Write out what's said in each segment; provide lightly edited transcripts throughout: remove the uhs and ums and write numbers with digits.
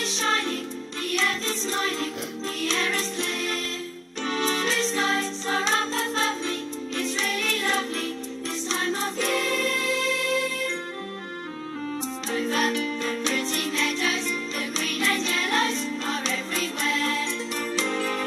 is shining, the earth is smiling, the air is clear. Blue skies are up above me, it's really lovely this time of year. Over the pretty meadows, the green and yellows are everywhere.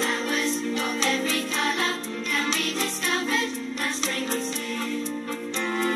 Flowers of every colour can be discovered, and spring is here.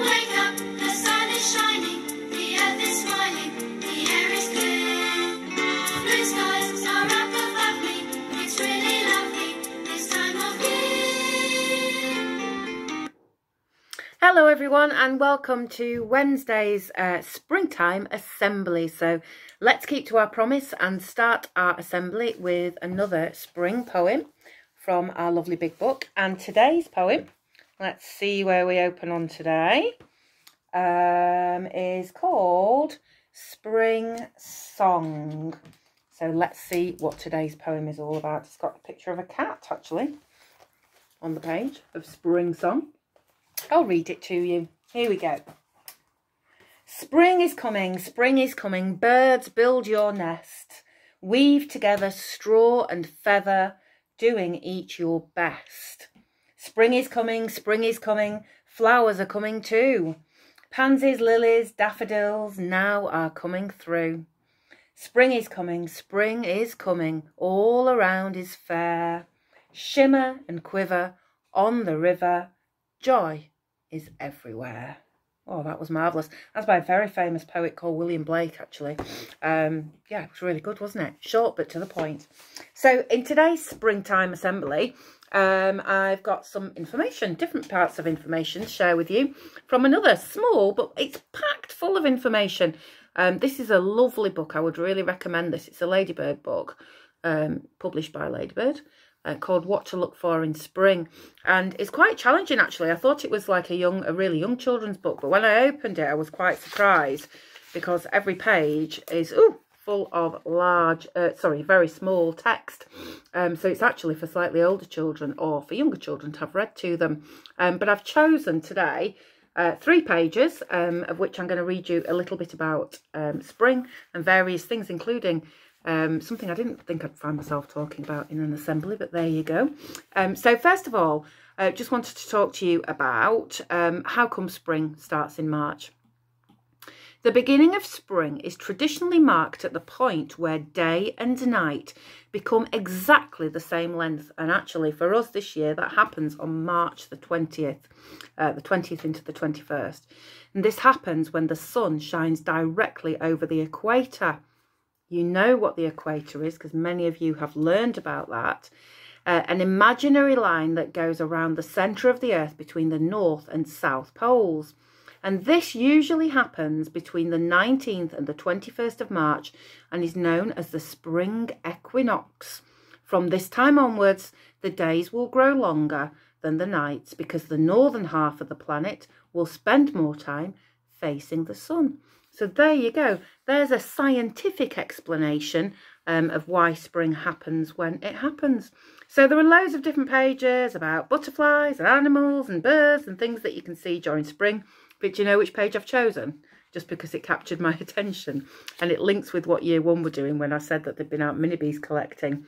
Wake up, the sun is shining, the earth is smiling, the air is clear. Blue skies are up above me, it's really lovely this time of year. Hello everyone and welcome to Wednesday's springtime assembly. So let's keep to our promise and start our assembly with another spring poem from our lovely big book. And today's poem, let's see where we open on today, is called Spring Song. So let's see what today's poem is all about. It's got a picture of a cat actually on the page of Spring Song. I'll read it to you. Here we go. Spring is coming, birds build your nest. Weave together straw and feather, doing each your best. Spring is coming, flowers are coming too. Pansies, lilies, daffodils now are coming through. Spring is coming, all around is fair. Shimmer and quiver on the river, joy is everywhere. Oh, that was marvellous. That's by a very famous poet called William Blake, actually. Yeah, it was really good, wasn't it? Short but to the point. So in today's springtime assembly, I've got some information, different parts of information to share with you from another small, but it's packed full of information. This is a lovely book. I would really recommend this. It's a Ladybird book, published by Ladybird. Called What to Look For in Spring, and it's quite challenging actually. I thought it was like a really young children's book, but when I opened it I was quite surprised because every page is full of very small text, so it's actually for slightly older children or for younger children to have read to them, but I've chosen today 3 pages of which I'm going to read you a little bit about spring and various things, including something I didn't think I'd find myself talking about in an assembly, but there you go. So first of all, just wanted to talk to you about how come spring starts in March. The beginning of spring is traditionally marked at the point where day and night become exactly the same length. And actually for us this year, that happens on March the 20th into the 21st. And this happens when the sun shines directly over the equator. You know what the equator is because many of you have learned about that. An imaginary line that goes around the centre of the earth between the north and south poles. And this usually happens between the 19th and the 21st of March and is known as the spring equinox. From this time onwards, the days will grow longer than the nights because the northern half of the planet will spend more time facing the sun. So there you go. There's a scientific explanation of why spring happens when it happens. So there are loads of different pages about butterflies and animals and birds and things that you can see during spring. But do you know which page I've chosen? Just because it captured my attention. And it links with what year 1 were doing when I said that they'd been out mini bees collecting.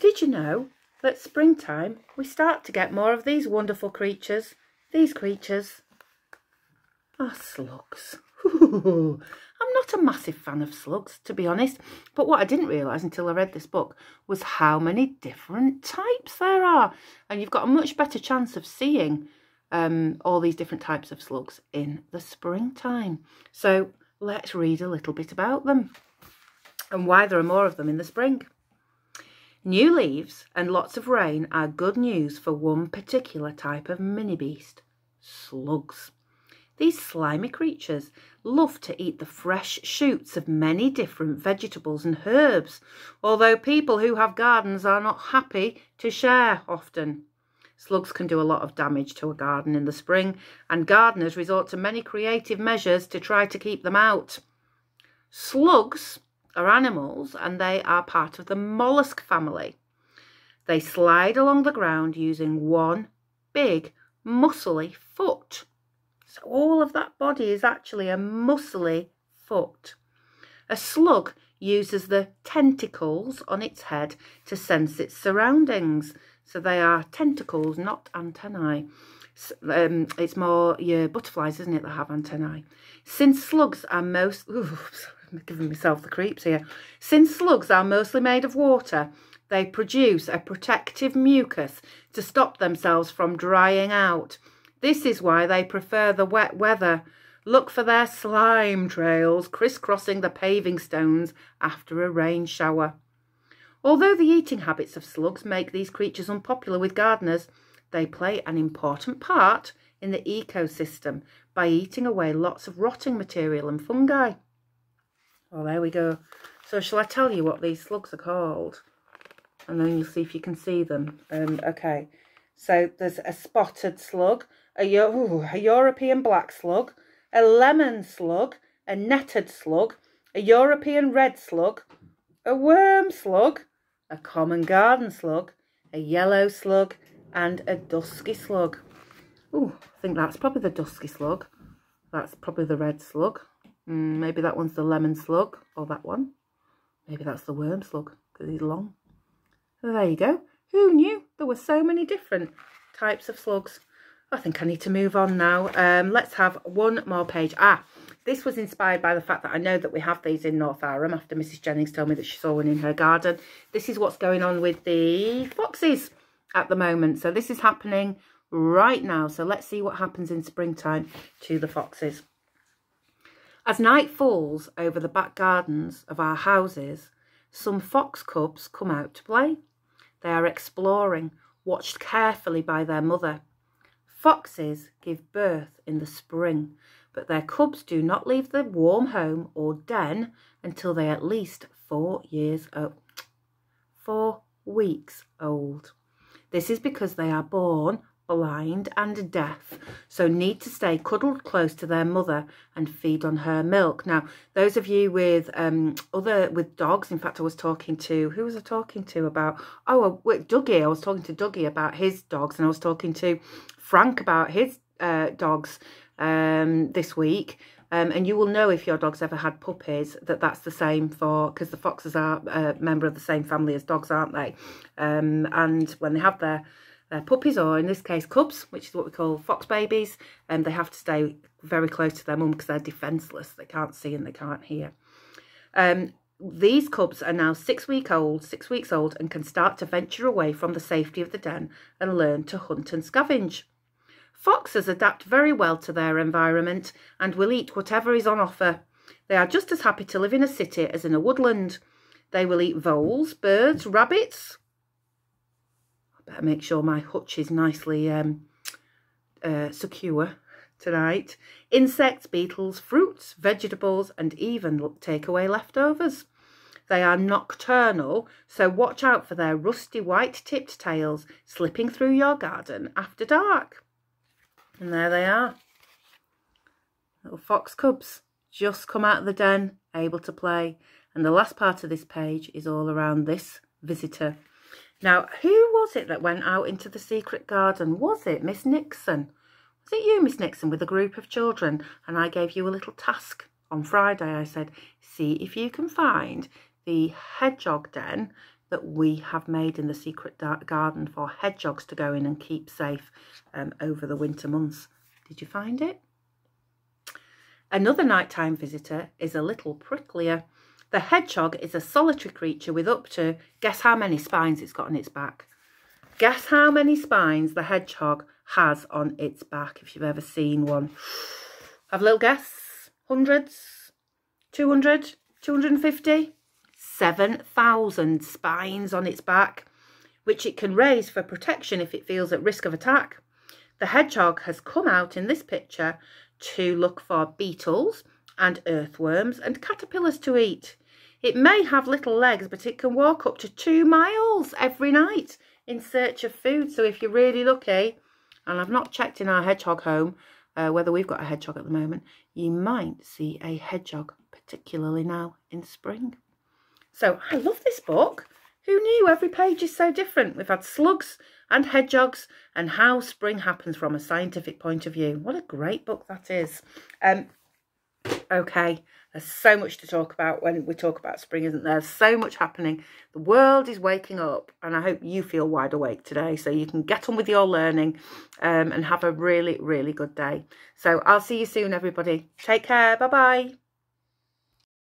Did you know that springtime we start to get more of these wonderful creatures? These creatures are slugs. I'm not a massive fan of slugs, to be honest, but what I didn't realise until I read this book was how many different types there are, and you've got a much better chance of seeing all these different types of slugs in the springtime. So let's read a little bit about them and why there are more of them in the spring. New leaves and lots of rain are good news for one particular type of mini beast, slugs. These slimy creatures love to eat the fresh shoots of many different vegetables and herbs, although people who have gardens are not happy to share often. Slugs can do a lot of damage to a garden in the spring, and gardeners resort to many creative measures to try to keep them out. Slugs are animals, and they are part of the mollusk family. They slide along the ground using one big, muscly foot. So all of that body is actually a muscly foot. A slug uses the tentacles on its head to sense its surroundings. So they are tentacles, not antennae. It's more your butterflies, isn't it, that have antennae. Since slugs are I'm giving myself the creeps here. Since slugs are mostly made of water, they produce a protective mucus to stop themselves from drying out. This is why they prefer the wet weather. Look for their slime trails crisscrossing the paving stones after a rain shower. Although the eating habits of slugs make these creatures unpopular with gardeners, they play an important part in the ecosystem by eating away lots of rotting material and fungi. Well, there we go. So shall I tell you what these slugs are called? And then you'll see if you can see them. Okay, so there's a spotted slug, a European black slug, a lemon slug, a netted slug, a European red slug, a worm slug, a common garden slug, a yellow slug, and a dusky slug. Oh, I think that's probably the dusky slug. That's probably the red slug. Maybe that one's the lemon slug, or that one. Maybe that's the worm slug, because he's long. So there you go. Who knew there were so many different types of slugs? I think I need to move on now. Let's have one more page. This was inspired by the fact that I know that we have these in Northowram after Mrs. Jennings told me that she saw one in her garden. This is what's going on with the foxes at the moment. So this is happening right now. So let's see what happens in springtime to the foxes. As night falls over the back gardens of our houses, some fox cubs come out to play. They are exploring, watched carefully by their mother. Foxes give birth in the spring, but their cubs do not leave the warm home or den until they are at least 4 weeks old. This is because they are born blind and deaf, so need to stay cuddled close to their mother and feed on her milk. Now, those of you with dogs, in fact, I was talking to, who was I talking to about? Oh, Dougie. I was talking to Dougie about his dogs, and I was talking to Frank about his dogs this week. And you will know if your dog's ever had puppies that that's the same for, because the foxes are a member of the same family as dogs, aren't they? And when they have their puppies, or in this case cubs, which is what we call fox babies, and they have to stay very close to their mum because they're defenceless. They can't see and they can't hear. These cubs are now 6 weeks old, and can start to venture away from the safety of the den and learn to hunt and scavenge. Foxes adapt very well to their environment and will eat whatever is on offer. They are just as happy to live in a city as in a woodland. They will eat voles, birds, rabbits. I better make sure my hutch is nicely secure tonight. Insects, beetles, fruits, vegetables, and even take away leftovers. They are nocturnal, so watch out for their rusty white-tipped tails slipping through your garden after dark. And there they are. Little fox cubs just come out of the den, able to play. And the last part of this page is all around this visitor. Now, who was it that went out into the secret garden? Was it Miss Nixon? Was it you, Miss Nixon, with a group of children? And I gave you a little task on Friday. I said, see if you can find the hedgehog den that we have made in the secret garden for hedgehogs to go in and keep safe over the winter months. Did you find it? Another nighttime visitor is a little pricklier. The hedgehog is a solitary creature with up to, guess how many spines it's got on its back? Guess how many spines the hedgehog has on its back, if you've ever seen one. Have a little guess. Hundreds? 200? 250? 7,000 spines on its back, which it can raise for protection if it feels at risk of attack. The hedgehog has come out in this picture to look for beetles and earthworms and caterpillars to eat. It may have little legs, but it can walk up to 2 miles every night in search of food. So if you're really lucky, and I've not checked in our hedgehog home whether we've got a hedgehog at the moment, you might see a hedgehog, particularly now in spring. So I love this book. Who knew? Every page is so different. We've had slugs and hedgehogs and how spring happens from a scientific point of view. What a great book that is. Okay, There's so much to talk about when we talk about spring, isn't there? There's so much happening. The world is waking up, and I hope you feel wide awake today so you can get on with your learning and have a really, really good day. So I'll see you soon, everybody. Take care. Bye-bye.